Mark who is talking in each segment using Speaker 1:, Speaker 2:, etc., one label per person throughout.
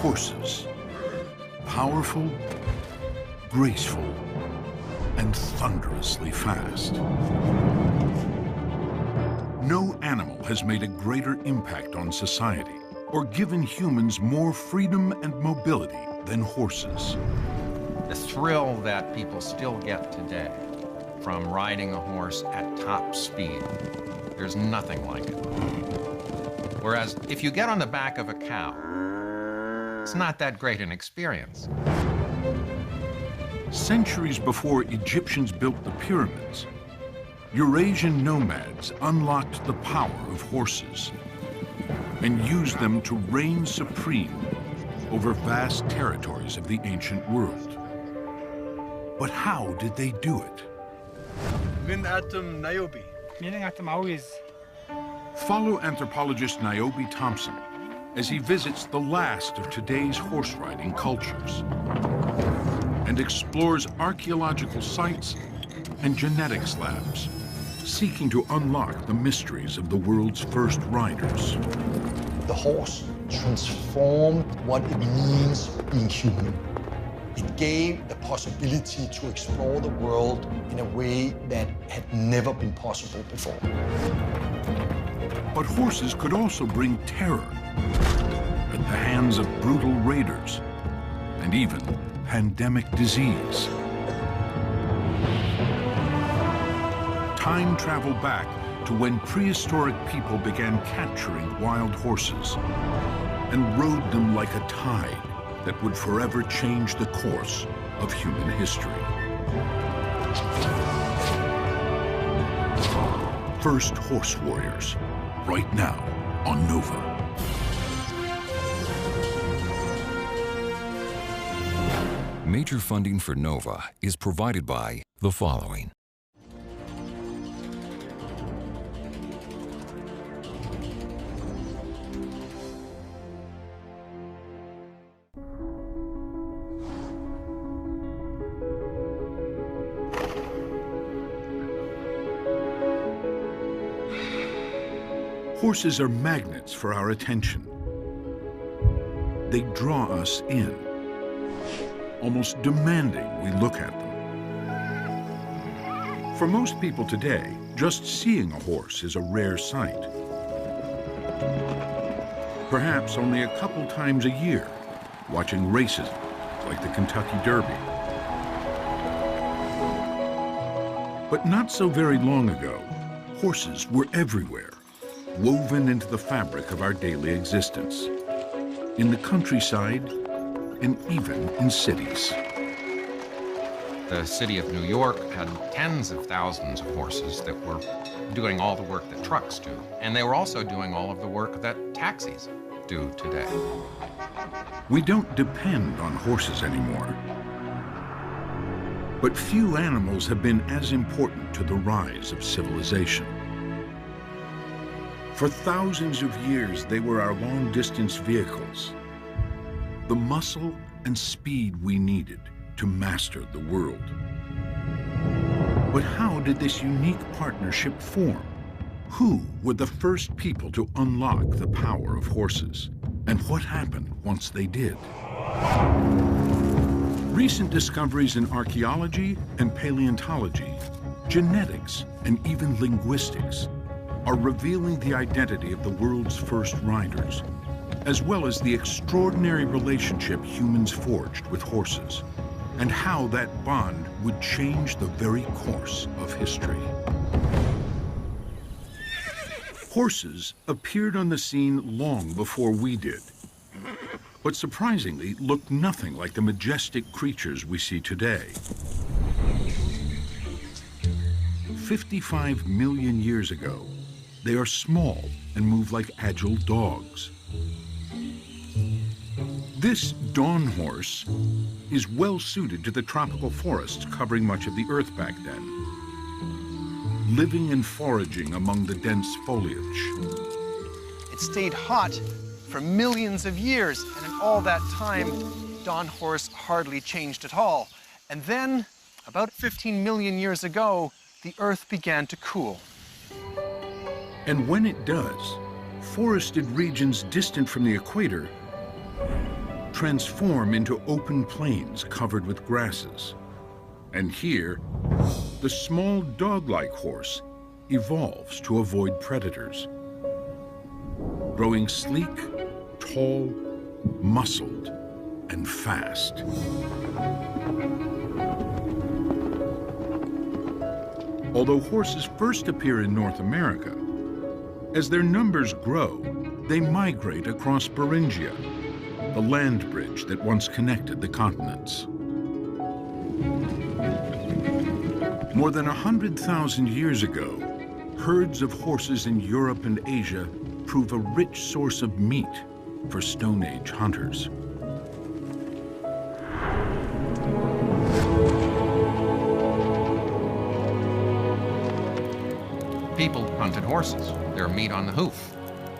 Speaker 1: Horses. Powerful, graceful, and thunderously fast. No animal has made a greater impact on society or given humans more freedom and mobility than horses.
Speaker 2: The thrill that people still get today from riding a horse at top speed, there's nothing like it. Whereas if you get on the back of a cow, it's not that great an experience.
Speaker 1: Centuries before Egyptians built the pyramids, Eurasian nomads unlocked the power of horses and used them to reign supreme over vast territories of the ancient world. But how did they do it? Follow anthropologist Niobe Thompson as he visits the last of today's horse riding cultures and explores archaeological sites and genetics labs, seeking to unlock the mysteries of the world's first riders.
Speaker 3: The horse transformed what it means being human. It gave the possibility to explore the world in a way that had never been possible before.
Speaker 1: But horses could also bring terror at the hands of brutal raiders and even pandemic disease. Time travel back to when prehistoric people began capturing wild horses and rode them like a tide that would forever change the course of human history. First Horse Warriors, right now on Nova.
Speaker 4: Major funding for Nova is provided by the following.
Speaker 1: Horses are magnets for our attention. They draw us in, almost demanding we look at them. For most people today, just seeing a horse is a rare sight. Perhaps only a couple times a year, watching races like the Kentucky Derby. But not so very long ago, horses were everywhere, woven into the fabric of our daily existence, in the countryside and even in cities.
Speaker 2: The city of New York had tens of thousands of horses that were doing all the work that trucks do. And they were also doing all of the work that taxis do today.
Speaker 1: We don't depend on horses anymore. But few animals have been as important to the rise of civilization. For thousands of years, they were our long-distance vehicles, the muscle and speed we needed to master the world. But how did this unique partnership form? Who were the first people to unlock the power of horses? And what happened once they did? Recent discoveries in archaeology and paleontology, genetics, and even linguistics are revealing the identity of the world's first riders, as well as the extraordinary relationship humans forged with horses, and how that bond would change the very course of history. Horses appeared on the scene long before we did, but surprisingly looked nothing like the majestic creatures we see today. 55 million years ago, they are small and move like agile dogs. This dawn horse is well suited to the tropical forests covering much of the earth back then, living and foraging among the dense foliage.
Speaker 5: It stayed hot for millions of years, and in all that time, dawn horse hardly changed at all. And then, about 15 million years ago, the earth began to cool.
Speaker 1: And when it does, forested regions distant from the equator transform into open plains covered with grasses. And here, the small dog-like horse evolves to avoid predators. Growing sleek, tall, muscled, and fast. Although horses first appear in North America, as their numbers grow, they migrate across Beringia, the land bridge that once connected the continents. More than 100,000 years ago, herds of horses in Europe and Asia prove a rich source of meat for Stone Age hunters.
Speaker 2: People hunted horses. They're meat on the hoof.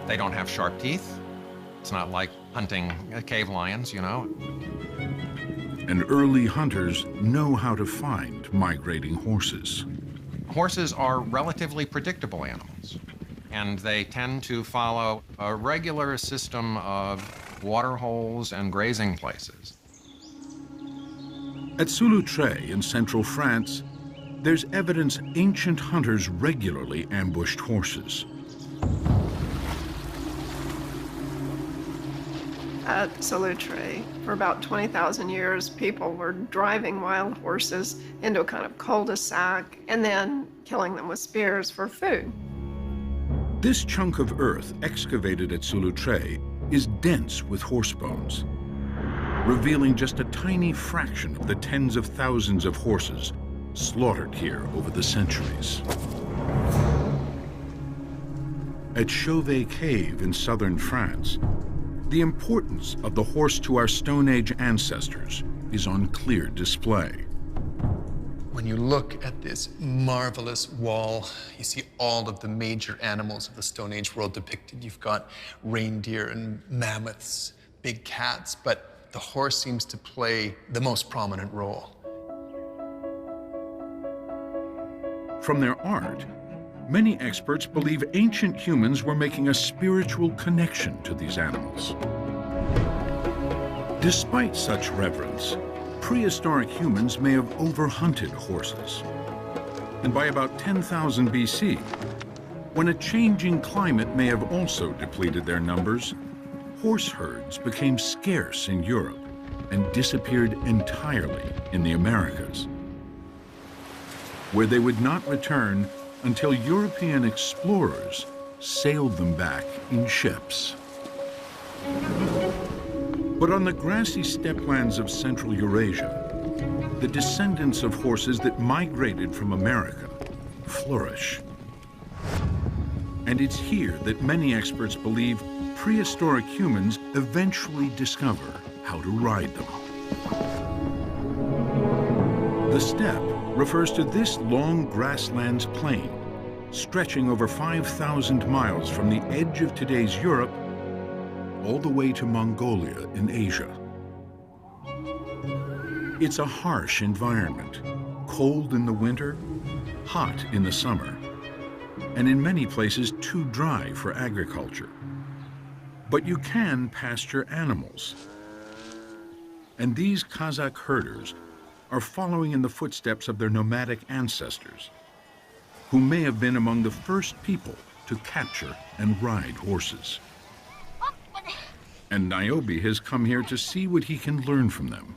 Speaker 2: They don't have sharp teeth. It's not like hunting cave lions, you know.
Speaker 1: And early hunters know how to find migrating horses.
Speaker 2: Horses are relatively predictable animals, and they tend to follow a regular system of water holes and grazing places.
Speaker 1: At Sous-Loutrey in central France, there's evidence ancient hunters regularly ambushed horses.
Speaker 6: At Sous-Loutrey, for about 20,000 years, people were driving wild horses into a kind of cul-de-sac and then killing them with spears for food.
Speaker 1: This chunk of earth excavated at Sous-Loutrey is dense with horse bones, revealing just a tiny fraction of the tens of thousands of horses slaughtered here over the centuries. At Chauvet Cave in southern France, the importance of the horse to our Stone Age ancestors is on clear display.
Speaker 5: When you look at this marvelous wall, you see all of the major animals of the Stone Age world depicted. You've got reindeer and mammoths, big cats, but the horse seems to play the most prominent role.
Speaker 1: From their art, many experts believe ancient humans were making a spiritual connection to these animals. Despite such reverence, prehistoric humans may have overhunted horses. And by about 10,000 BC, when a changing climate may have also depleted their numbers, horse herds became scarce in Europe and disappeared entirely in the Americas, where they would not return until European explorers sailed them back in ships. But on the grassy steppelands of Central Eurasia, the descendants of horses that migrated from America flourish. And it's here that many experts believe prehistoric humans eventually discover how to ride them. The steppe refers to this long grasslands plain, stretching over 5,000 miles from the edge of today's Europe all the way to Mongolia in Asia. It's a harsh environment, cold in the winter, hot in the summer, and in many places too dry for agriculture. But you can pasture animals. And these Kazakh herders are following in the footsteps of their nomadic ancestors, who may have been among the first people to capture and ride horses. And Niobe has come here to see what he can learn from them.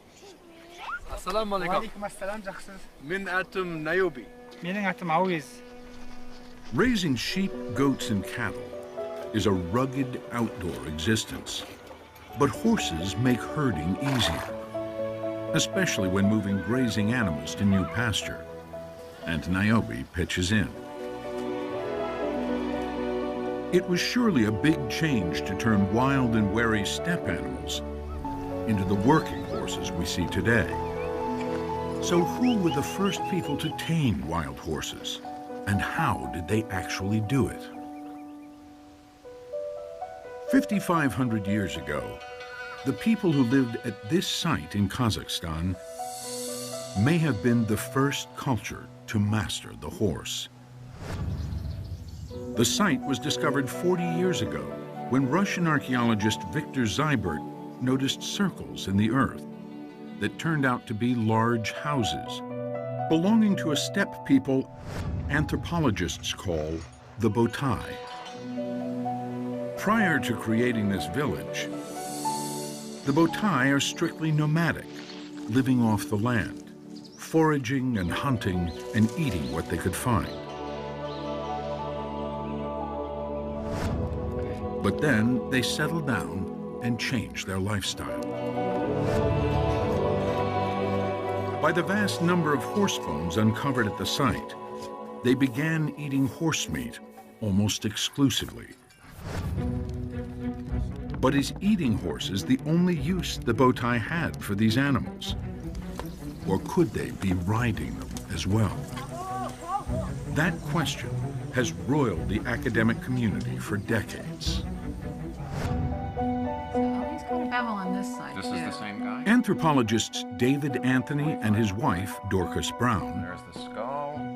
Speaker 7: Assalamu alaikum. Min atum Niobe. Meaning atum Awiz.
Speaker 1: Raising sheep, goats, and cattle is a rugged outdoor existence. But horses make herding easier, especially when moving grazing animals to new pasture. And Niobe pitches in. It was surely a big change to turn wild and wary steppe animals into the working horses we see today. So who were the first people to tame wild horses? And how did they actually do it? 5,500 years ago, the people who lived at this site in Kazakhstan may have been the first culture to master the horse. The site was discovered 40 years ago when Russian archaeologist Viktor Zybert noticed circles in the earth that turned out to be large houses belonging to a steppe people anthropologists call the Botai. Prior to creating this village, the Botai are strictly nomadic, living off the land, foraging and hunting and eating what they could find. But then they settled down and changed their lifestyle. By the vast number of horse bones uncovered at the site, they began eating horse meat almost exclusively. But is eating horses the only use the Botai had for these animals? Or could they be riding them as well? That question has roiled the academic community for decades.
Speaker 8: He's got a bevel on this side.
Speaker 2: This is the same guy?
Speaker 1: Anthropologists David Anthony and his wife, Dorcas Brown,
Speaker 2: There's the skull.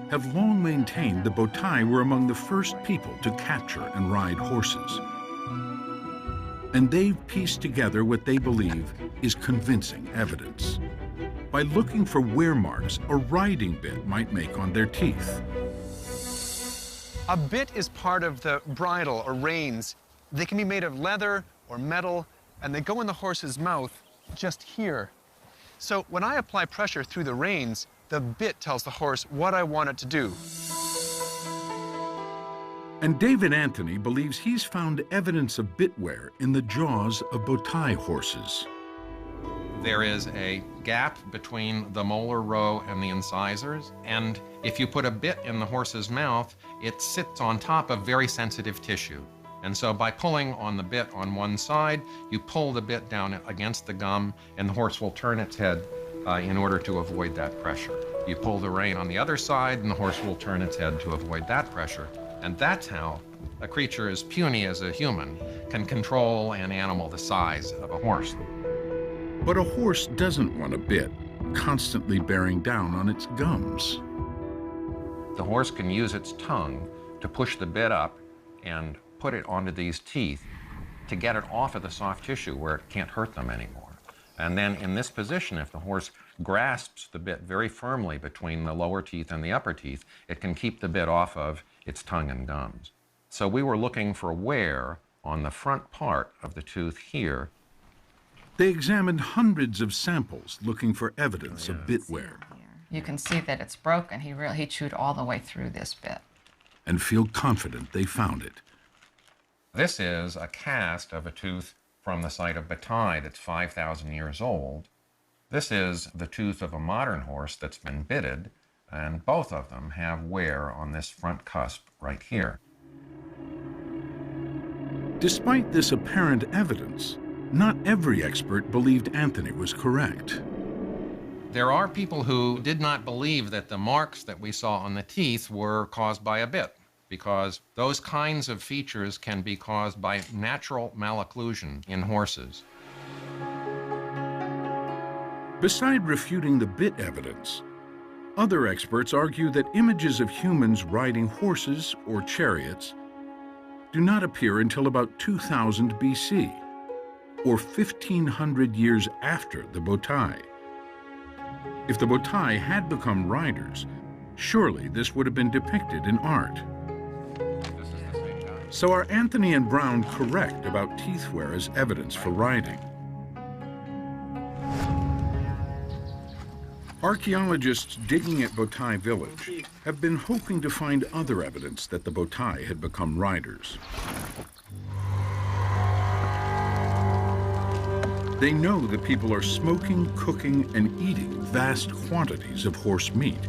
Speaker 1: have long maintained the Botai were among the first people to capture and ride horses. And they've pieced together what they believe is convincing evidence by looking for wear marks a riding bit might make on their teeth.
Speaker 5: A bit is part of the bridle or reins. They can be made of leather or metal, and they go in the horse's mouth just here. So when I apply pressure through the reins, the bit tells the horse what I want it to do.
Speaker 1: And David Anthony believes he's found evidence of bit wear in the jaws of Botai horses.
Speaker 2: There is a gap between the molar row and the incisors, and if you put a bit in the horse's mouth, it sits on top of very sensitive tissue. And so by pulling on the bit on one side, you pull the bit down against the gum, and the horse will turn its head in order to avoid that pressure. You pull the rein on the other side, and the horse will turn its head to avoid that pressure. And that's how a creature as puny as a human can control an animal the size of a horse.
Speaker 1: But a horse doesn't want a bit constantly bearing down on its gums.
Speaker 2: The horse can use its tongue to push the bit up and put it onto these teeth to get it off of the soft tissue where it can't hurt them anymore. And then in this position, if the horse grasps the bit very firmly between the lower teeth and the upper teeth, it can keep the bit off of its tongue and gums. So we were looking for wear on the front part of the tooth here.
Speaker 1: They examined hundreds of samples looking for evidence of bit wear.
Speaker 8: You can see that it's broken. He chewed all the way through this bit.
Speaker 1: And feel confident they found it.
Speaker 2: This is a cast of a tooth from the site of Botai that's 5,000 years old. This is the tooth of a modern horse that's been bitted, and both of them have wear on this front cusp right here.
Speaker 1: Despite this apparent evidence, not every expert believed Anthony was correct.
Speaker 2: There are people who did not believe that the marks that we saw on the teeth were caused by a bit, because those kinds of features can be caused by natural malocclusion in horses.
Speaker 1: Beside refuting the bit evidence, other experts argue that images of humans riding horses or chariots do not appear until about 2000 BC, or 1,500 years after the Botai. If the Botai had become riders, surely this would have been depicted in art. So are Anthony and Brown correct about teeth wear as evidence for riding? Archaeologists digging at Botai village have been hoping to find other evidence that the Botai had become riders. They know that people are smoking, cooking, and eating vast quantities of horse meat.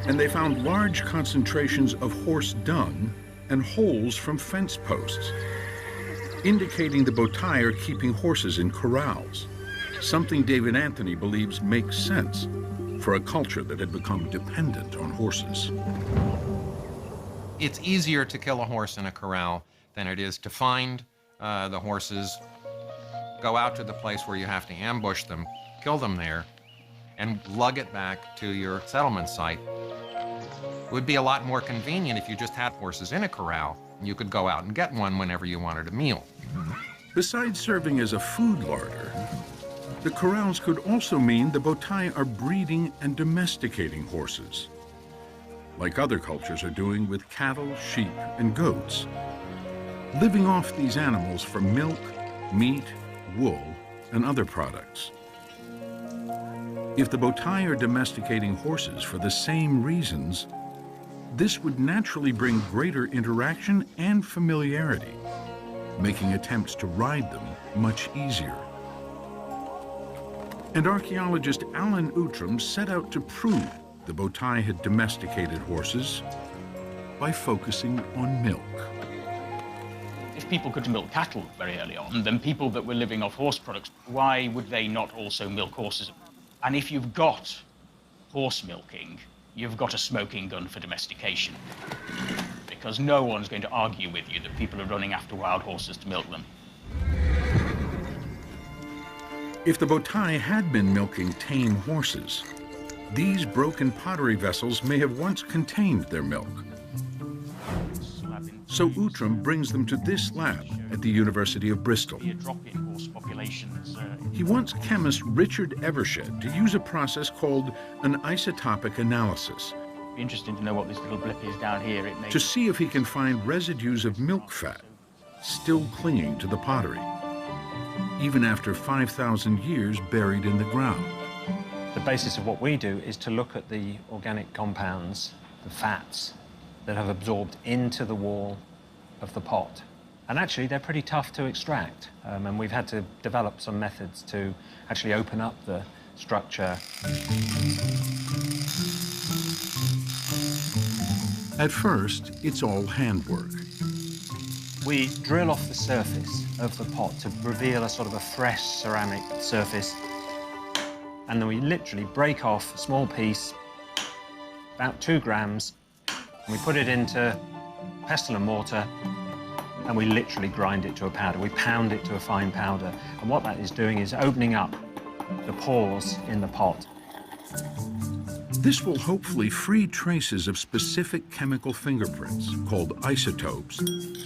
Speaker 1: And they found large concentrations of horse dung and holes from fence posts, indicating the Botai are keeping horses in corrals, something David Anthony believes makes sense for a culture that had become dependent on horses.
Speaker 2: It's easier to kill a horse in a corral than it is to find the horses, go out to the place where you have to ambush them, kill them there, and lug it back to your settlement site. It would be a lot more convenient if you just had horses in a corral, and you could go out and get one whenever you wanted a meal.
Speaker 1: Besides serving as a food larder, the corrals could also mean the Botai are breeding and domesticating horses, like other cultures are doing with cattle, sheep, and goats, living off these animals for milk, meat, wool, and other products. If the Botai are domesticating horses for the same reasons, this would naturally bring greater interaction and familiarity, making attempts to ride them much easier. And archaeologist Alan Outram set out to prove the Botai had domesticated horses by focusing on milk.
Speaker 9: If people could milk cattle very early on, then people that were living off horse products, why would they not also milk horses? And if you've got horse milking, you've got a smoking gun for domestication, because no one's going to argue with you that people are running after wild horses to milk them.
Speaker 1: If the Botai had been milking tame horses, these broken pottery vessels may have once contained their milk. So Outram brings them to this lab at the University of Bristol. He wants chemist Richard Evershed to use a process called an isotopic analysis.
Speaker 9: It'd be interesting to know what this little blip is down here.
Speaker 1: To see if he can find residues of milk fat still clinging to the pottery, even after 5,000 years buried in the ground.
Speaker 10: The basis of what we do is to look at the organic compounds, the fats, that have absorbed into the wall of the pot. And actually, they're pretty tough to extract. And we've had to develop some methods to actually open up the structure.
Speaker 1: At first, it's all handwork.
Speaker 10: We drill off the surface of the pot to reveal a sort of a fresh ceramic surface. And then we literally break off a small piece, about 2 grams, and we put it into pestle and mortar, and we literally grind it to a powder. We pound it to a fine powder. And what that is doing is opening up the pores in the pot.
Speaker 1: This will hopefully free traces of specific chemical fingerprints, called isotopes,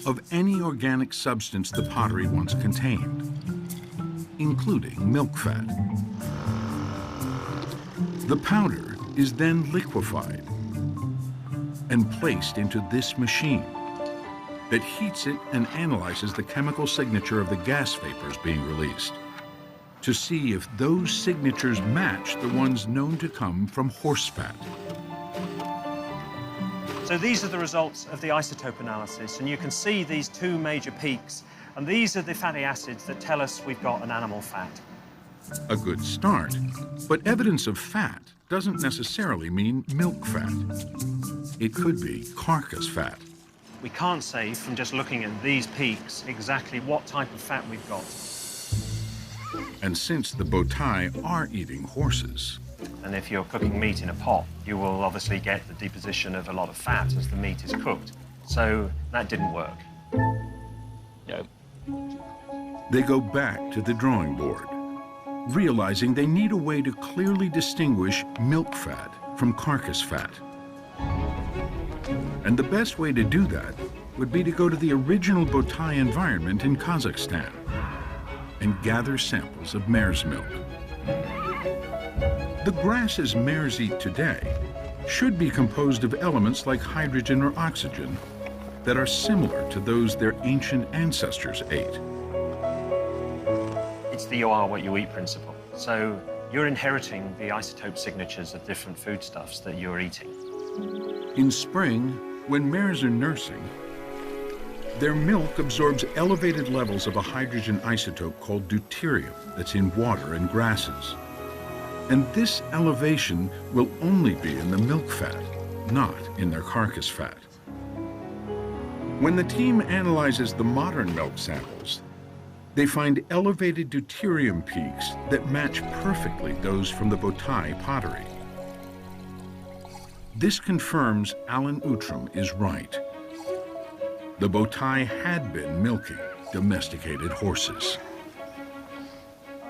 Speaker 1: of any organic substance the pottery once contained, including milk fat. The powder is then liquefied and placed into this machine that heats it and analyzes the chemical signature of the gas vapors being released to see if those signatures match the ones known to come from horse fat.
Speaker 10: So these are the results of the isotope analysis, and you can see these 2 major peaks, and these are the fatty acids that tell us we've got an animal fat.
Speaker 1: A good start, but evidence of fat doesn't necessarily mean milk fat. It could be carcass fat.
Speaker 10: We can't say from just looking at these peaks exactly what type of fat we've got.
Speaker 1: And since the Botai are eating horses,
Speaker 10: and if you're cooking meat in a pot, you will obviously get the deposition of a lot of fat as the meat is cooked. So that didn't work.
Speaker 9: No.
Speaker 1: They go back to the drawing board, realizing they need a way to clearly distinguish milk fat from carcass fat. And the best way to do that would be to go to the original Botai environment in Kazakhstan and gather samples of mare's milk. The grasses mares eat today should be composed of elements like hydrogen or oxygen that are similar to those their ancient ancestors ate.
Speaker 10: It's the you are what you eat principle. So you're inheriting the isotope signatures of different foodstuffs that you're eating.
Speaker 1: In spring, when mares are nursing, their milk absorbs elevated levels of a hydrogen isotope called deuterium that's in water and grasses. And this elevation will only be in the milk fat, not in their carcass fat. When the team analyzes the modern milk samples, they find elevated deuterium peaks that match perfectly those from the Botai pottery. This confirms Alan Outram is right. The Botai had been milking domesticated horses.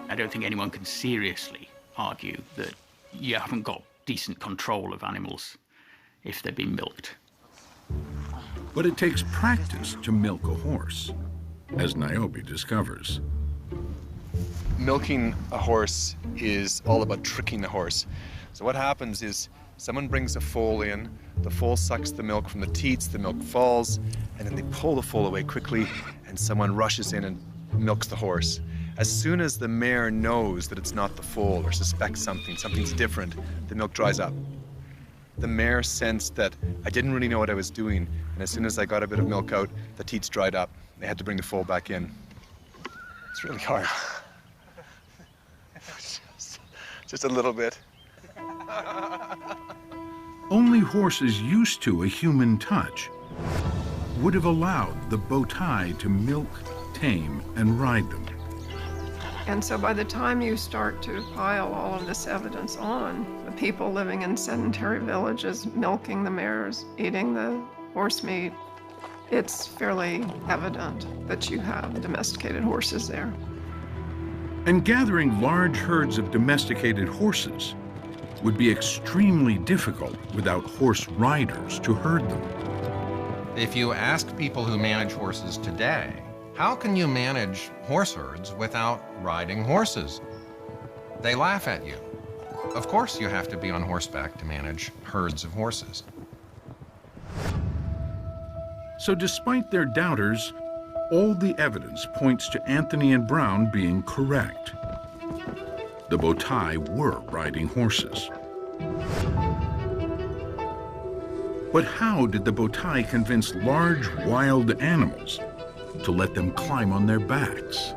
Speaker 9: I don't think anyone can seriously argue that you haven't got decent control of animals if they've been milked.
Speaker 1: But it takes practice to milk a horse. as Niobe discovers.
Speaker 5: Milking a horse is all about tricking the horse. So what happens is someone brings a foal in, the foal sucks the milk from the teats, the milk falls, and then they pull the foal away quickly, and someone rushes in and milks the horse. As soon as the mare knows that it's not the foal or suspects something's different, the milk dries up. The mare sensed that I didn't really know what I was doing, and as soon as I got a bit of milk out, the teats dried up. They had to bring the foal back in. It's really hard. Just a little bit.
Speaker 1: Only horses used to a human touch would have allowed the bow tie to milk, tame, and ride them.
Speaker 6: And so by the time you start to pile all of this evidence on, the people living in sedentary villages, milking the mares, eating the horse meat, it's fairly evident that you have domesticated horses there.
Speaker 1: And gathering large herds of domesticated horses would be extremely difficult without horse riders to herd them.
Speaker 2: If you ask people who manage horses today, how can you manage horse herds without riding horses? They laugh at you. Of course you have to be on horseback to manage herds of horses.
Speaker 1: So despite their doubters, all the evidence points to Anthony and Brown being correct. The bow tie were riding horses. But how did the bow tie convince large wild animals to let them climb on their backs?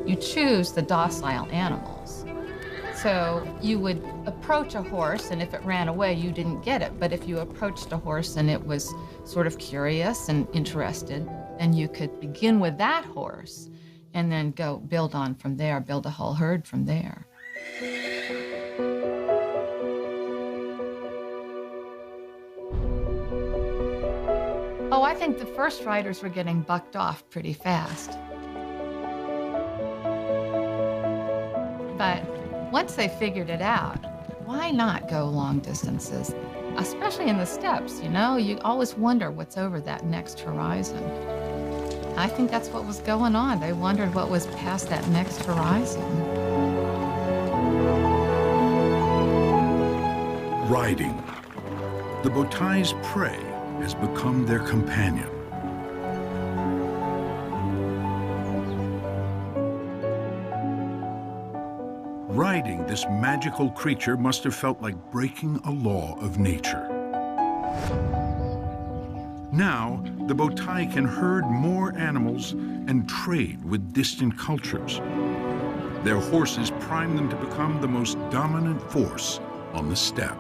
Speaker 8: You choose the docile animals. So you would approach a horse, and if it ran away, you didn't get it. But if you approached a horse and it was sort of curious and interested, then you could begin with that horse and then go build on from there, build a whole herd from there. Oh, I think the first riders were getting bucked off pretty fast. But once they figured it out, why not go long distances? Especially in the steppes, you know? You always wonder what's over that next horizon. I think that's what was going on. They wondered what was past that next horizon.
Speaker 1: Riding. The bow tie's prey has become their companion. Riding this magical creature must have felt like breaking a law of nature. Now, the bow tie can herd more animals and trade with distant cultures. Their horses prime them to become the most dominant force on the steppe.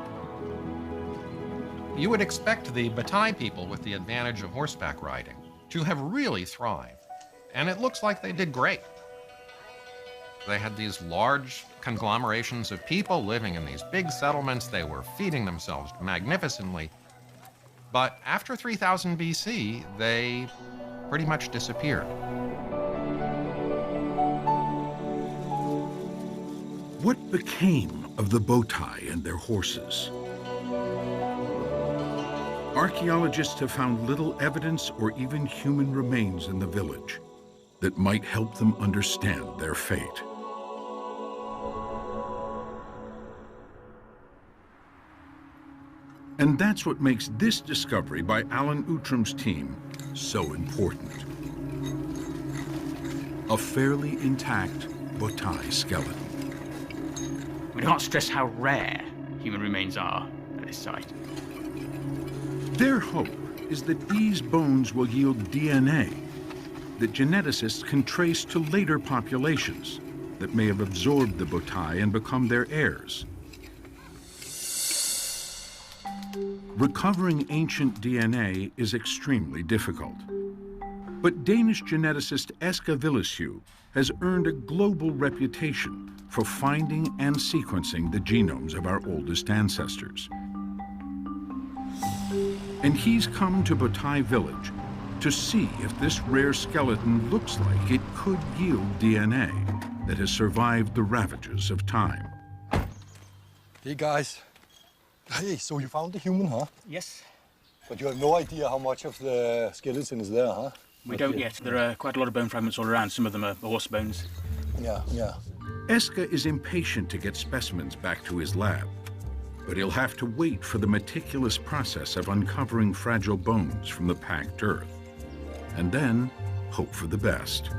Speaker 2: You would expect the Batai people with the advantage of horseback riding to have really thrived, and it looks like they did great. They had these large conglomerations of people living in these big settlements. They were feeding themselves magnificently. But after 3000 BC, they pretty much disappeared.
Speaker 1: What became of the bow tie and their horses? Archaeologists have found little evidence or even human remains in the village that might help them understand their fate. And that's what makes this discovery by Alan Outram's team so important. A fairly intact bow tie skeleton.
Speaker 9: We can't stress how rare human remains are at this site.
Speaker 1: Their hope is that these bones will yield DNA that geneticists can trace to later populations that may have absorbed the bow tie and become their heirs. Recovering ancient DNA is extremely difficult. But Danish geneticist Eske Villesjø has earned a global reputation for finding and sequencing the genomes of our oldest ancestors. And he's come to Batai village to see if this rare skeleton looks like it could yield DNA that has survived the ravages of time.
Speaker 3: Hey guys. Hey, so you found the human, huh?
Speaker 9: Yes.
Speaker 3: But you have no idea how much of the skeleton is there, huh?
Speaker 7: We don't yet. There are quite a lot of bone fragments all around. Some of them are horse bones.
Speaker 3: Yeah, yeah.
Speaker 1: Eske is impatient to get specimens back to his lab, but he'll have to wait for the meticulous process of uncovering fragile bones from the packed earth, and then hope for the best.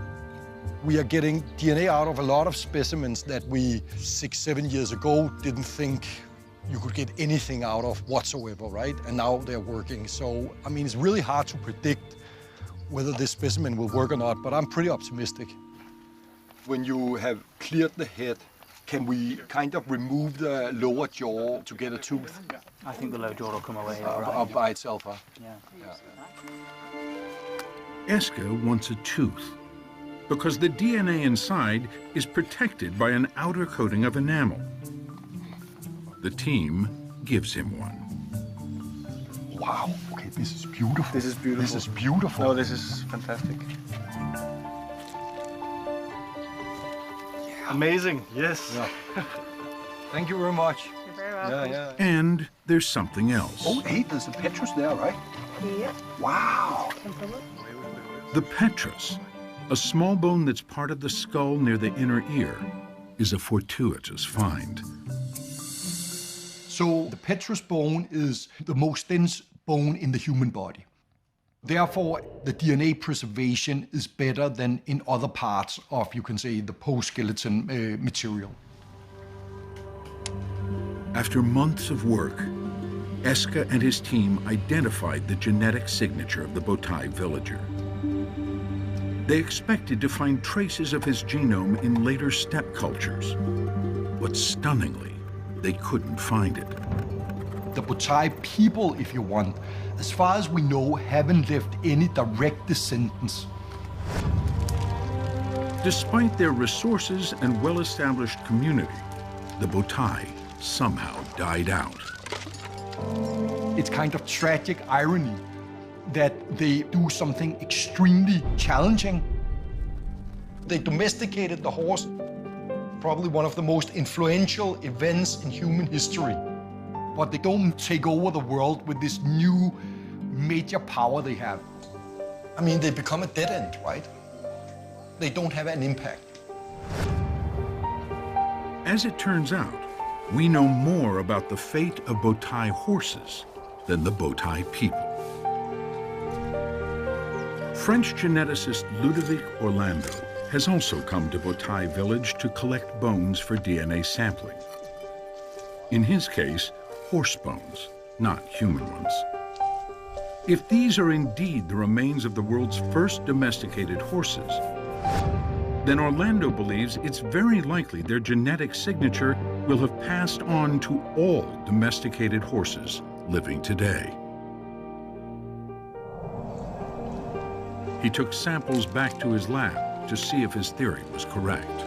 Speaker 3: We are getting DNA out of a lot of specimens that we 6-7 years ago didn't think you could get anything out of whatsoever, right? And now they're working. So, I mean, it's really hard to predict whether this specimen will work or not, but I'm pretty optimistic. When you have cleared the head, can we kind of remove the lower jaw to get a tooth?
Speaker 7: I think the lower jaw will come away.
Speaker 3: By itself, huh?
Speaker 7: Yeah.
Speaker 1: Eske wants a tooth because the DNA inside is protected by an outer coating of enamel. The team gives him one.
Speaker 3: Wow, okay, this is beautiful.
Speaker 7: This is beautiful.
Speaker 3: This is beautiful.
Speaker 7: No, this is fantastic. Yeah. Amazing, yes.
Speaker 3: Yeah. Thank you very much.
Speaker 6: You're very welcome.
Speaker 3: Yeah.
Speaker 1: And there's something else.
Speaker 3: Oh, hey, there's a petrus there, right?
Speaker 6: Yeah.
Speaker 3: Wow.
Speaker 1: The petrus, a small bone that's part of the skull near the inner ear, is a fortuitous find.
Speaker 3: So the petrus bone is the most dense bone in the human body. Therefore, the DNA preservation is better than in other parts of, you can say, the post-skeleton material.
Speaker 1: After months of work, Eske and his team identified the genetic signature of the Botai villager. They expected to find traces of his genome in later steppe cultures, but stunningly, they couldn't find it.
Speaker 3: The Botai people, if you want, as far as we know, haven't left any direct descendants.
Speaker 1: Despite their resources and well-established community, the Botai somehow died out.
Speaker 3: It's kind of tragic irony that they do something extremely challenging. They domesticated the horse, probably one of the most influential events in human history. But they don't take over the world with this new major power they have. I mean, they become a dead end, right? They don't have an impact.
Speaker 1: As it turns out, we know more about the fate of Botai horses than the Botai people. French geneticist Ludovic Orlando has also come to Botai village to collect bones for DNA sampling. In his case, horse bones, not human ones. If these are indeed the remains of the world's first domesticated horses, then Orlando believes it's very likely their genetic signature will have passed on to all domesticated horses living today. He took samples back to his lab to see if his theory was correct.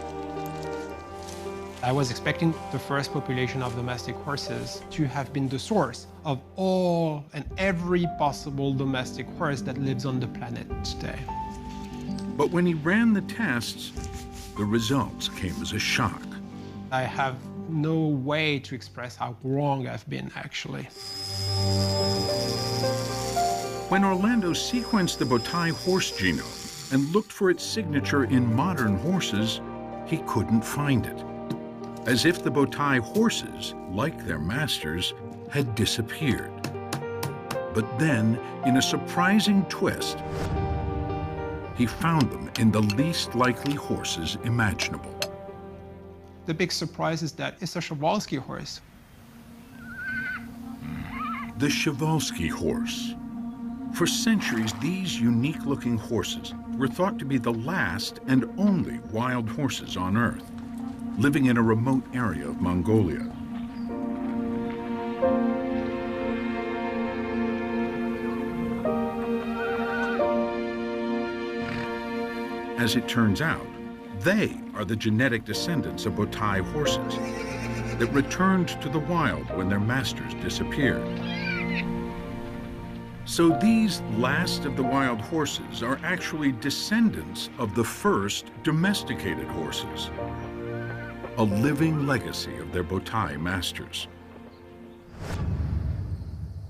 Speaker 11: I was expecting the first population of domestic horses to have been the source of all and every possible domestic horse that lives on the planet today.
Speaker 1: But when he ran the tests, the results came as a shock.
Speaker 11: I have no way to express how wrong I've been, actually.
Speaker 1: When Orlando sequenced the Botai horse genome and looked for its signature in modern horses, he couldn't find it. As if the Botai horses, like their masters, had disappeared. But then, in a surprising twist, he found them in the least likely horses imaginable.
Speaker 11: The big surprise is that it's a Przewalski horse.
Speaker 1: The Przewalski horse. For centuries, these unique-looking horses were thought to be the last and only wild horses on Earth, living in a remote area of Mongolia. As it turns out, they are the genetic descendants of Botai horses that returned to the wild when their masters disappeared. So these last of the wild horses are actually descendants of the first domesticated horses, a living legacy of their Botai masters.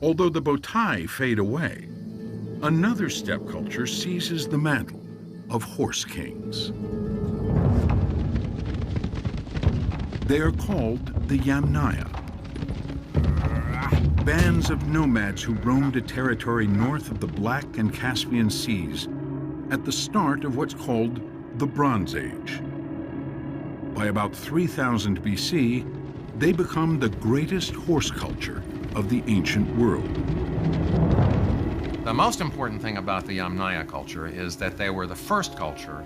Speaker 1: Although the Botai fade away, Another steppe culture seizes the mantle of horse kings. They are called the Yamnaya. Bands of nomads who roamed a territory north of the Black and Caspian Seas at the start of what's called the Bronze Age. By about 3000 BC, they become the greatest horse culture of the ancient world.
Speaker 2: The most important thing about the Yamnaya culture is that they were the first culture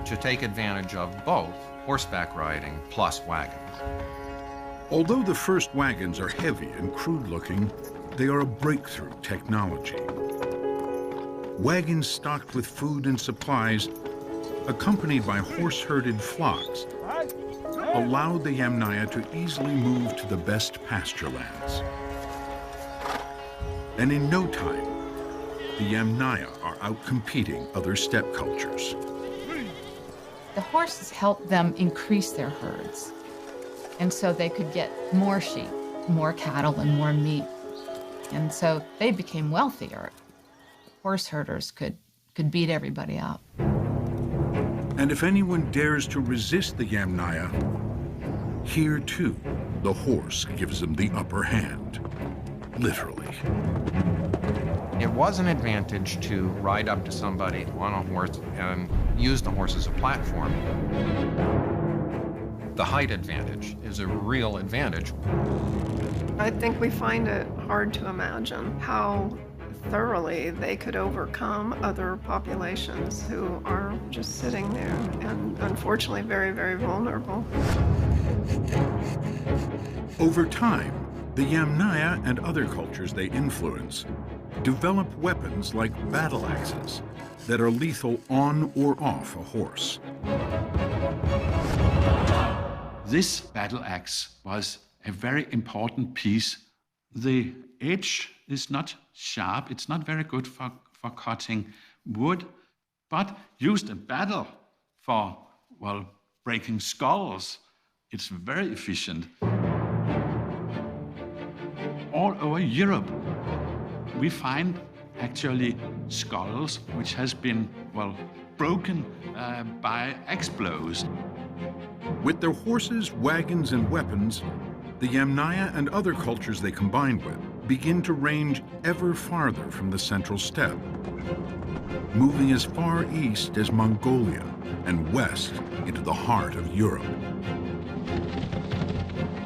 Speaker 2: to take advantage of both horseback riding plus wagons.
Speaker 1: Although the first wagons are heavy and crude-looking, they are a breakthrough technology. Wagons stocked with food and supplies, accompanied by horse-herded flocks, allowed the Yamnaya to easily move to the best pasture lands. And in no time, the Yamnaya are out-competing other steppe cultures.
Speaker 8: The horses helped them increase their herds. And so they could get more sheep, more cattle, and more meat. And so they became wealthier. Horse herders could beat everybody up.
Speaker 1: And if anyone dares to resist the Yamnaya, here too, the horse gives them the upper hand, literally.
Speaker 2: It was an advantage to ride up to somebody on a horse and use the horse as a platform. The height advantage is a real advantage.
Speaker 6: I think we find it hard to imagine how thoroughly they could overcome other populations who are just sitting there and unfortunately very, very vulnerable.
Speaker 1: Over time, the Yamnaya and other cultures they influence develop weapons like battle axes that are lethal on or off a horse.
Speaker 12: This battle axe was a very important piece. The edge is not sharp, it's not very good for cutting wood, but used in battle for, well, breaking skulls, it's very efficient. All over Europe, we find actually skulls which has been, well, broken by axe blows.
Speaker 1: With their horses, wagons, and weapons, the Yamnaya and other cultures they combined with begin to range ever farther from the central steppe, moving as far east as Mongolia and west into the heart of Europe.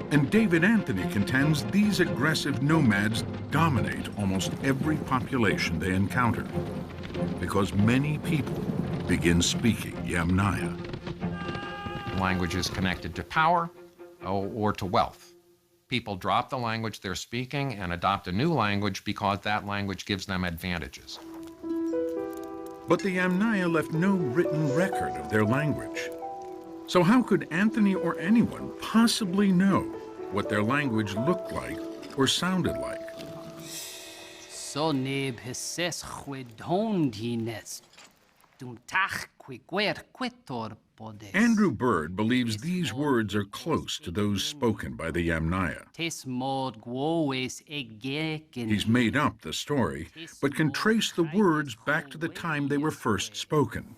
Speaker 1: And David Anthony contends these aggressive nomads dominate almost every population they encounter, because many people begin speaking Yamnaya.
Speaker 2: Language is connected to power or to wealth. People drop the language they're speaking and adopt a new language because that language gives them advantages.
Speaker 1: But the Yamnaya left no written record of their language. So how could Anthony or anyone possibly know what their language looked like or sounded like? Andrew Bird believes these words are close to those spoken by the Yamnaya. He's made up the story, but can trace the words back to the time they were first spoken,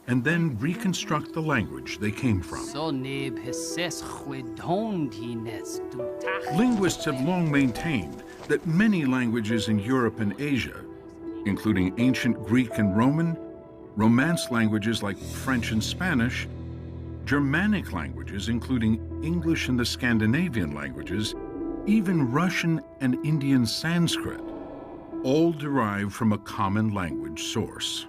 Speaker 1: and then reconstruct the language they came from. Linguists have long maintained that many languages in Europe and Asia, including ancient Greek and Roman, Romance languages like French and Spanish, Germanic languages including English and the Scandinavian languages, even Russian and Indian Sanskrit, all derive from a common language source.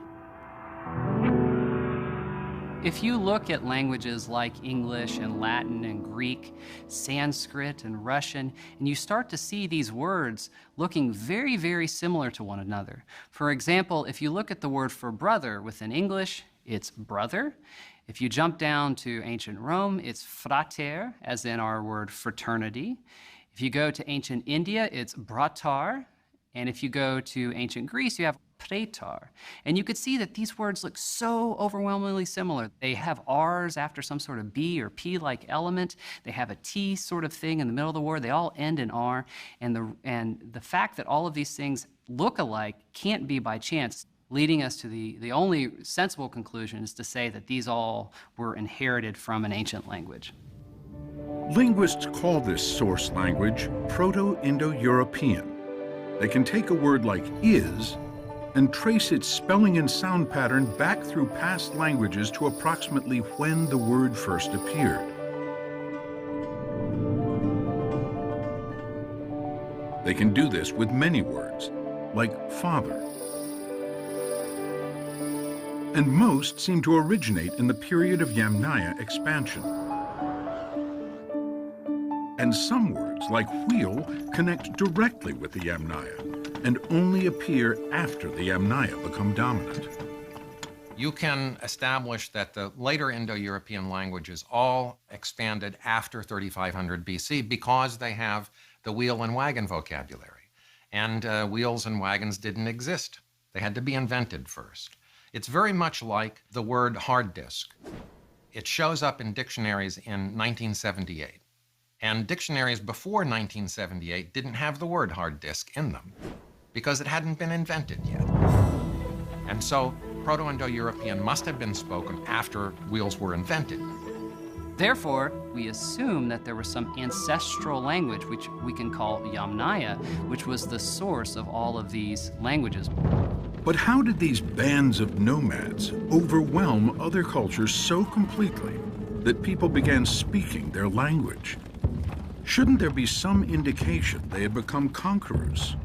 Speaker 13: If you look at languages like English and Latin and Greek, Sanskrit and Russian, and you start to see these words looking very, very similar to one another. For example, if you look at the word for brother within English, it's brother. If you jump down to ancient Rome, it's frater, as in our word fraternity. If you go to ancient India, it's bratar. And if you go to ancient Greece, you have pretor. And you could see that these words look so overwhelmingly similar. They have R's after some sort of B or P-like element. They have a T sort of thing in the middle of the word. They all end in R. And the fact that all of these things look alike can't be by chance, leading us to the only sensible conclusion is to say that these all were inherited from an ancient language.
Speaker 1: Linguists call this source language Proto-Indo-European. They can take a word like is and trace its spelling and sound pattern back through past languages to approximately when the word first appeared. They can do this with many words, like father. And most seem to originate in the period of Yamnaya expansion. And some words, like wheel, connect directly with the Yamnaya and only appear after the Yamnaya become dominant.
Speaker 2: You can establish that the later Indo-European languages all expanded after 3500 BC because they have the wheel and wagon vocabulary. And wheels and wagons didn't exist. They had to be invented first. It's very much like the word hard disk. It shows up in dictionaries in 1978. And dictionaries before 1978 didn't have the word hard disk in them because it hadn't been invented yet. And so Proto-Indo-European must have been spoken after wheels were invented.
Speaker 13: Therefore, we assume that there was some ancestral language, which we can call Yamnaya, which was the source of all of these languages.
Speaker 1: But how did these bands of nomads overwhelm other cultures so completely that people began speaking their language? Shouldn't there be some indication they had become conquerors?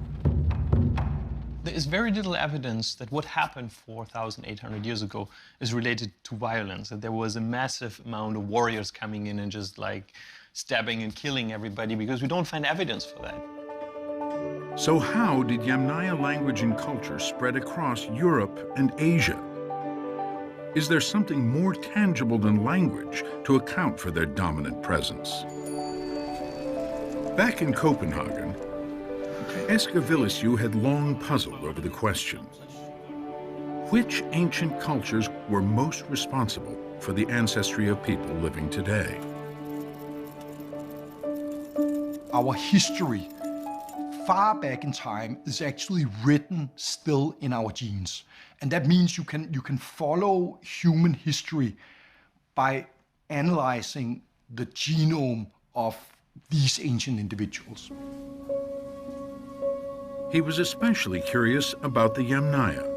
Speaker 14: There is very little evidence that what happened 4,800 years ago is related to violence, that there was a massive amount of warriors coming in and just like stabbing and killing everybody, because we don't find evidence for that.
Speaker 1: So how did Yamnaya language and culture spread across Europe and Asia? Is there something more tangible than language to account for their dominant presence? Back in Copenhagen, Eske Villesju had long puzzled over the question: which ancient cultures were most responsible for the ancestry of people living today?
Speaker 3: Our history, far back in time, is actually written still in our genes. And that means you can follow human history by analyzing the genome of these ancient individuals.
Speaker 1: He was especially curious about the Yamnaya.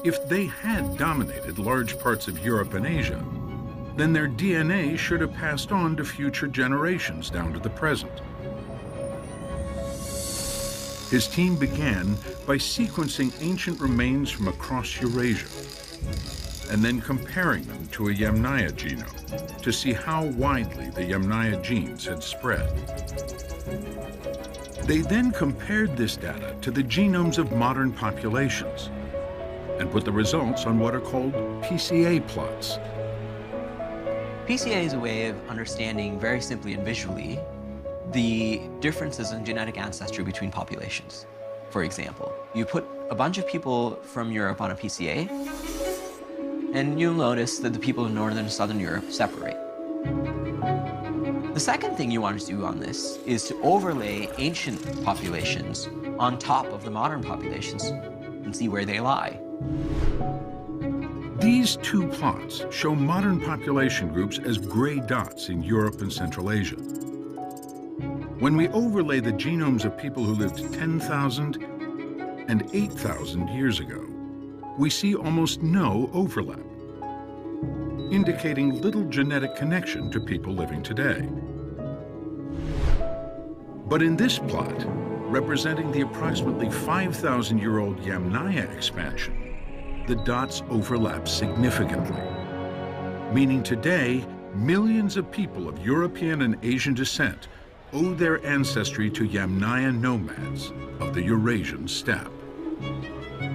Speaker 1: If they had dominated large parts of Europe and Asia, then their DNA should have passed on to future generations down to the present. His team began by sequencing ancient remains from across Eurasia, and then comparing them to a Yamnaya genome to see how widely the Yamnaya genes had spread. They then compared this data to the genomes of modern populations and put the results on what are called PCA plots.
Speaker 15: PCA is a way of understanding very simply and visually the differences in genetic ancestry between populations. For example, you put a bunch of people from Europe on a PCA, and you'll notice that the people in Northern and Southern Europe separate. The second thing you want to do on this is to overlay ancient populations on top of the modern populations and see where they lie.
Speaker 1: These two plots show modern population groups as gray dots in Europe and Central Asia. When we overlay the genomes of people who lived 10,000 and 8,000 years ago, we see almost no overlap, indicating little genetic connection to people living today. But in this plot, representing the approximately 5,000-year-old Yamnaya expansion, the dots overlap significantly, meaning today, millions of people of European and Asian descent owe their ancestry to Yamnaya nomads of the Eurasian steppe.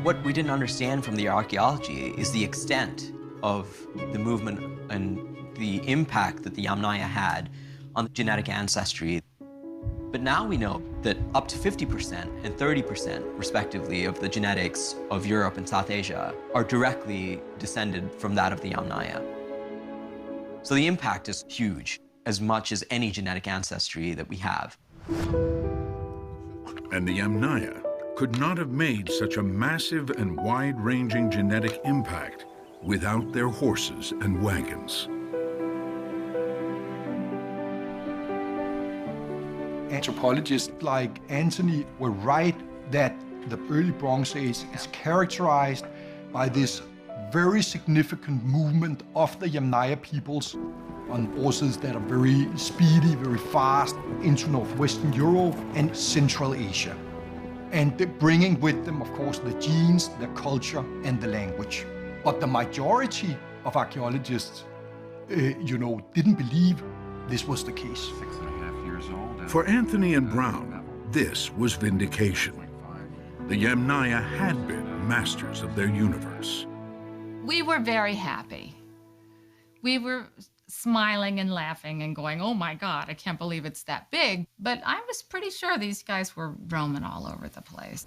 Speaker 15: What we didn't understand from the archaeology is the extent of the movement and the impact that the Yamnaya had on the genetic ancestry. But now we know that up to 50% and 30%, respectively, of the genetics of Europe and South Asia are directly descended from that of the Yamnaya. So the impact is huge, as much as any genetic ancestry that we have.
Speaker 1: And the Yamnaya could not have made such a massive and wide-ranging genetic impact without their horses and wagons.
Speaker 3: Anthropologists like Anthony were right that the early Bronze Age is characterized by this very significant movement of the Yamnaya peoples on horses that are very speedy, very fast into northwestern Europe and Central Asia. And they're bringing with them, of course, the genes, the culture, and the language. But the majority of archaeologists, didn't believe this was the case.
Speaker 12: 6.5 years old.
Speaker 1: For Anthony and Brown, this was vindication. The Yamnaya had been masters of their universe.
Speaker 8: We were very happy. We were smiling and laughing and going, oh my God, I can't believe it's that big. But I was pretty sure these guys were roaming all over the place.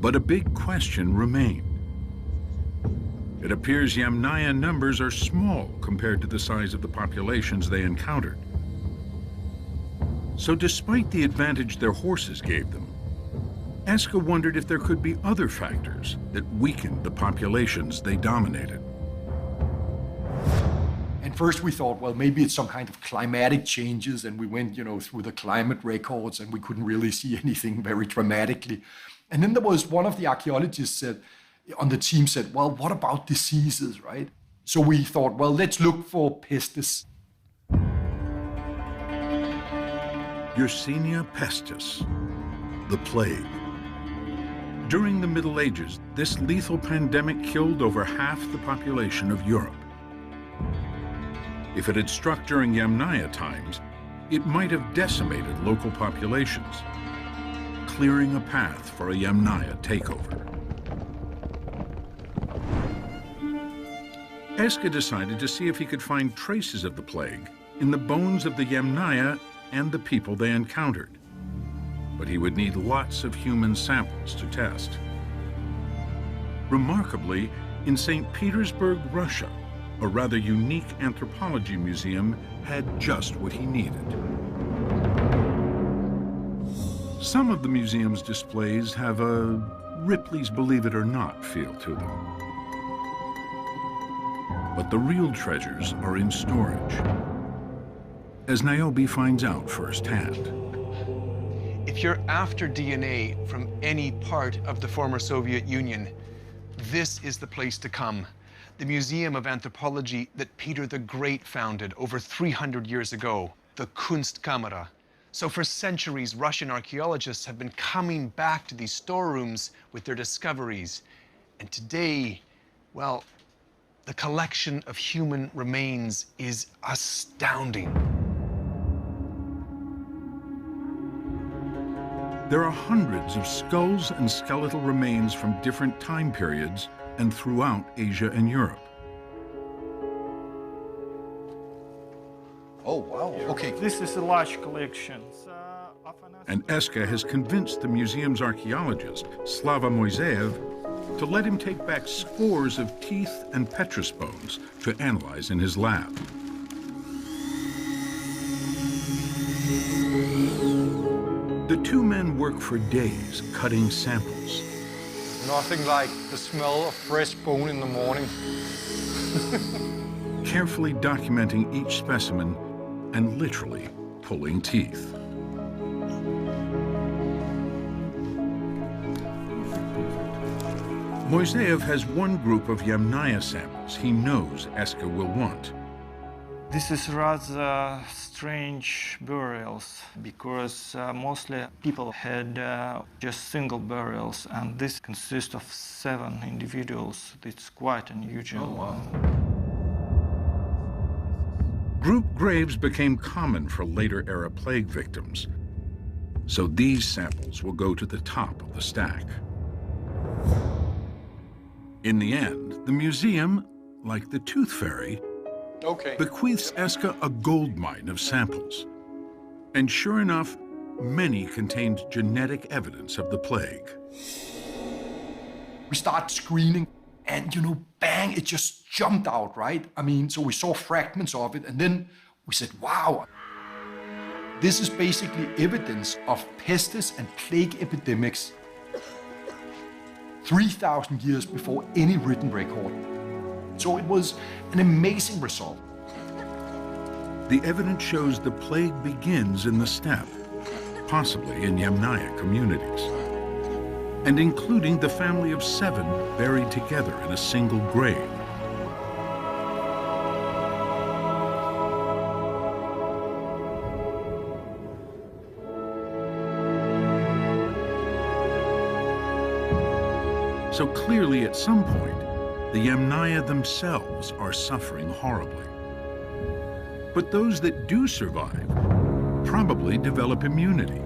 Speaker 1: But a big question remained. It appears Yamnaya numbers are small compared to the size of the populations they encountered. So despite the advantage their horses gave them, Eska wondered if there could be other factors that weakened the populations they dominated.
Speaker 3: And first we thought, well, maybe it's some kind of climatic changes, and we went, through the climate records, and we couldn't really see anything very dramatically. And then there was one of the archaeologists on the team said, well, what about diseases, right? So we thought, well, let's look for pestis.
Speaker 1: Yersinia pestis, the plague. During the Middle Ages, this lethal pandemic killed over half the population of Europe. If it had struck during Yamnaya times, it might have decimated local populations, clearing a path for a Yamnaya takeover. Eska decided to see if he could find traces of the plague in the bones of the Yamnaya and the people they encountered. But he would need lots of human samples to test. Remarkably, in St. Petersburg, Russia, a rather unique anthropology museum had just what he needed. Some of the museum's displays have a Ripley's Believe It or Not feel to them. But the real treasures are in storage, as Niobe finds out firsthand.
Speaker 5: If you're after DNA from any part of the former Soviet Union, this is the place to come. The Museum of Anthropology that Peter the Great founded over 300 years ago, the Kunstkamera. So for centuries, Russian archaeologists have been coming back to these storerooms with their discoveries. And today, well, the collection of human remains is astounding.
Speaker 1: There are hundreds of skulls and skeletal remains from different time periods and throughout Asia and Europe.
Speaker 3: Oh, wow. Okay.
Speaker 16: This is a large collection.
Speaker 1: And Eska has convinced the museum's archaeologist, Slava Moiseev, to let him take back scores of teeth and petrous bones to analyze in his lab. The two men work for days cutting samples.
Speaker 3: Nothing like the smell of fresh bone in the morning.
Speaker 1: Carefully documenting each specimen and literally pulling teeth. Moiseev has one group of Yamnaya samples he knows Eska will want.
Speaker 16: This is rather strange burials because mostly people had just single burials, and this consists of 7 individuals. It's quite unusual.
Speaker 3: Oh, wow.
Speaker 1: Group graves became common for later era plague victims, so these samples will go to the top of the stack. In the end, the museum, like the Tooth Fairy, bequeaths Eska a gold mine of samples. And sure enough, many contained genetic evidence of the plague.
Speaker 3: We start screening, and bang, it just jumped out, right? I mean, so we saw fragments of it, and then we said, wow, this is basically evidence of pestis and plague epidemics 3,000 years before any written record. So it was an amazing result.
Speaker 1: The evidence shows the plague begins in the steppe, possibly in Yamnaya communities, and including the family of 7 buried together in a single grave. So clearly, at some point, the Yamnaya themselves are suffering horribly. But those that do survive probably develop immunity.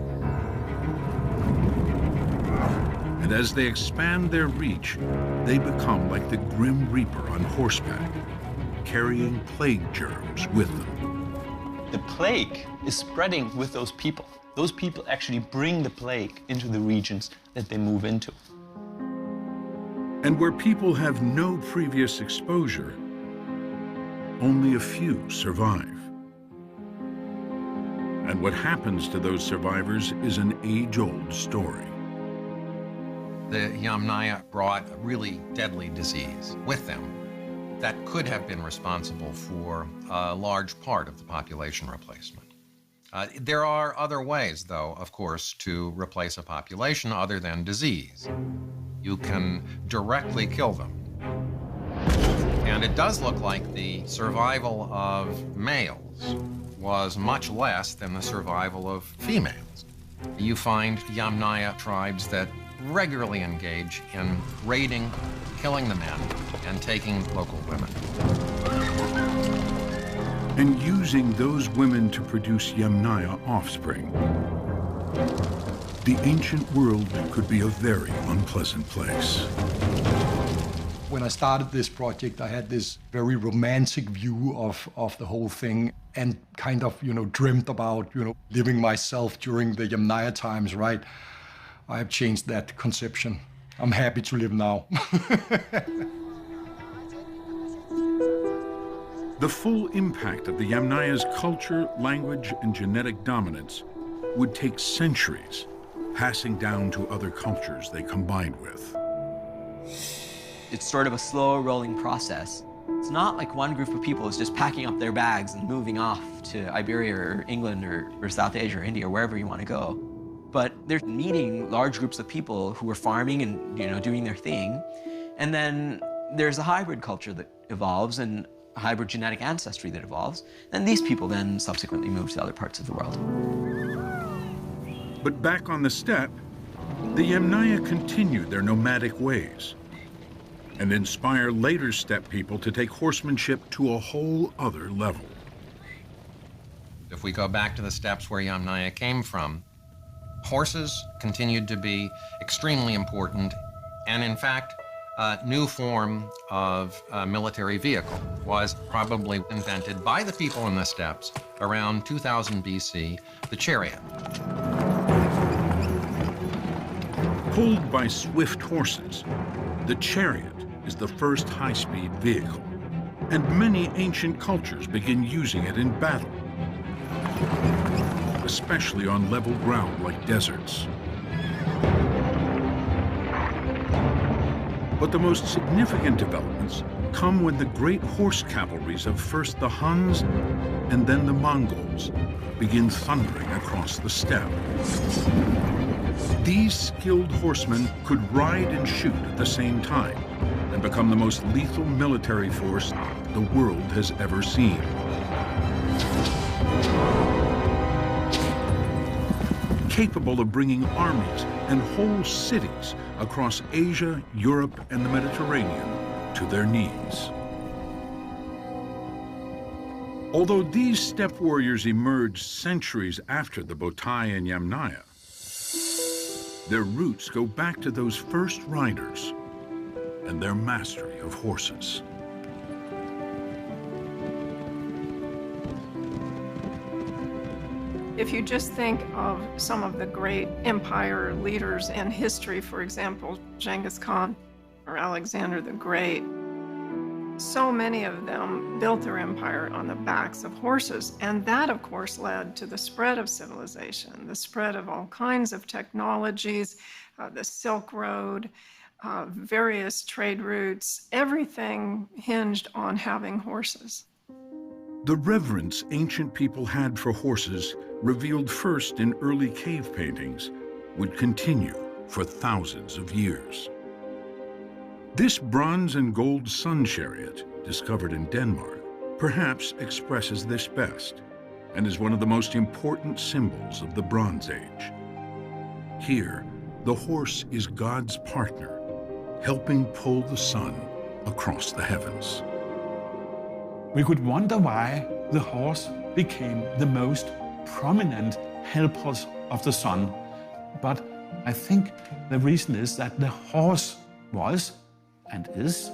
Speaker 1: And as they expand their reach, they become like the Grim Reaper on horseback, carrying plague germs with them.
Speaker 14: The plague is spreading with those people. Those people actually bring the plague into the regions that they move into.
Speaker 1: And where people have no previous exposure, only a few survive. And what happens to those survivors is an age-old story.
Speaker 2: The Yamnaya brought a really deadly disease with them that could have been responsible for a large part of the population replacement. There are other ways, though, of course, to replace a population other than disease. You can directly kill them. And it does look like the survival of males was much less than the survival of females. You find Yamnaya tribes that regularly engage in raiding, killing the men, and taking local women.
Speaker 1: And using those women to produce Yamnaya offspring. The ancient world could be a very unpleasant place.
Speaker 3: When I started this project, I had this very romantic view of the whole thing and kind of, dreamt about, living myself during the Yamnaya times, right? I have changed that conception. I'm happy to live now.
Speaker 1: The full impact of the Yamnaya's culture, language, and genetic dominance would take centuries, passing down to other cultures they combined with.
Speaker 15: It's sort of a slow rolling process. It's not like one group of people is just packing up their bags and moving off to Iberia or England or South Asia or India or wherever you want to go. But they're meeting large groups of people who are farming and doing their thing. And then there's a hybrid culture that evolves and a hybrid genetic ancestry that evolves. And these people then subsequently move to other parts of the world.
Speaker 1: But back on the steppe, the Yamnaya continued their nomadic ways and inspire later steppe people to take horsemanship to a whole other level.
Speaker 2: If we go back to the steppes where Yamnaya came from, horses continued to be extremely important, and in fact, a new form of military vehicle was probably invented by the people in the steppes around 2000 BC, the chariot.
Speaker 1: Pulled by swift horses, the chariot is the first high-speed vehicle, and many ancient cultures begin using it in battle, especially on level ground like deserts. But the most significant developments come when the great horse cavalries of first the Huns and then the Mongols begin thundering across the steppe. These skilled horsemen could ride and shoot at the same time and become the most lethal military force the world has ever seen. Capable of bringing armies and whole cities across Asia, Europe, and the Mediterranean to their knees. Although these steppe warriors emerged centuries after the Botai and Yamnaya, their roots go back to those first riders and their mastery of horses.
Speaker 6: If you just think of some of the great empire leaders in history, for example, Genghis Khan or Alexander the Great, so many of them built their empire on the backs of horses. And that, of course, led to the spread of civilization, the spread of all kinds of technologies, the Silk Road, various trade routes. Everything hinged on having horses.
Speaker 1: The reverence ancient people had for horses, revealed first in early cave paintings, would continue for thousands of years. This bronze and gold sun chariot, discovered in Denmark, perhaps expresses this best and is one of the most important symbols of the Bronze Age. Here, the horse is God's partner, helping pull the sun across the heavens.
Speaker 12: We could wonder why the horse became the most prominent helpers of the sun. But I think the reason is that the horse was, and is,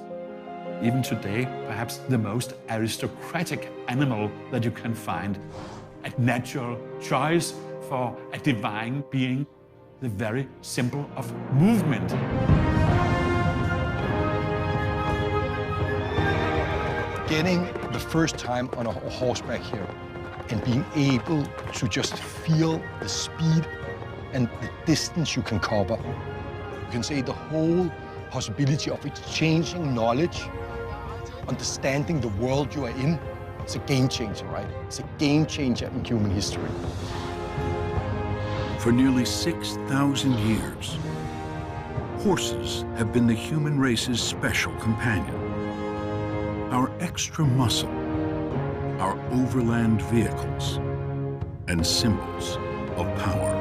Speaker 12: even today, perhaps the most aristocratic animal that you can find. A natural choice for a divine being, the very symbol of movement.
Speaker 3: Getting the first time on a horseback here and being able to just feel the speed and the distance you can cover. You can say the whole possibility of exchanging knowledge, understanding the world you are in. It's a game changer, right? It's a game changer in human history.
Speaker 1: For nearly 6,000 years, horses have been the human race's special companion. Our extra muscle, our overland vehicles, and symbols of power.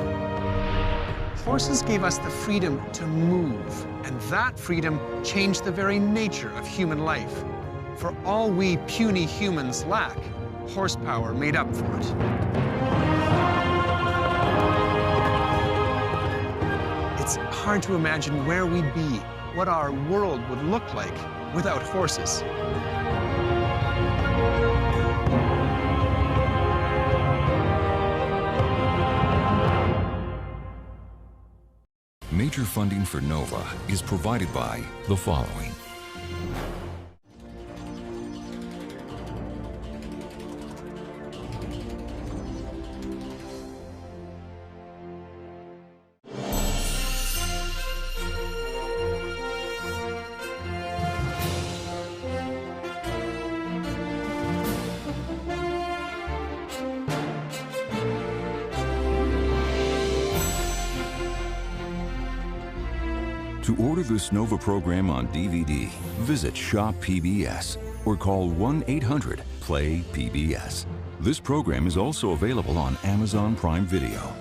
Speaker 5: Horses gave us the freedom to move, and that freedom changed the very nature of human life. For all we puny humans lack, horsepower made up for it. It's hard to imagine where we'd be, what our world would look like without horses.
Speaker 4: Major funding for NOVA is provided by the following. To order this NOVA program on DVD, visit Shop PBS or call 1-800-PLAY-PBS. This program is also available on Amazon Prime Video.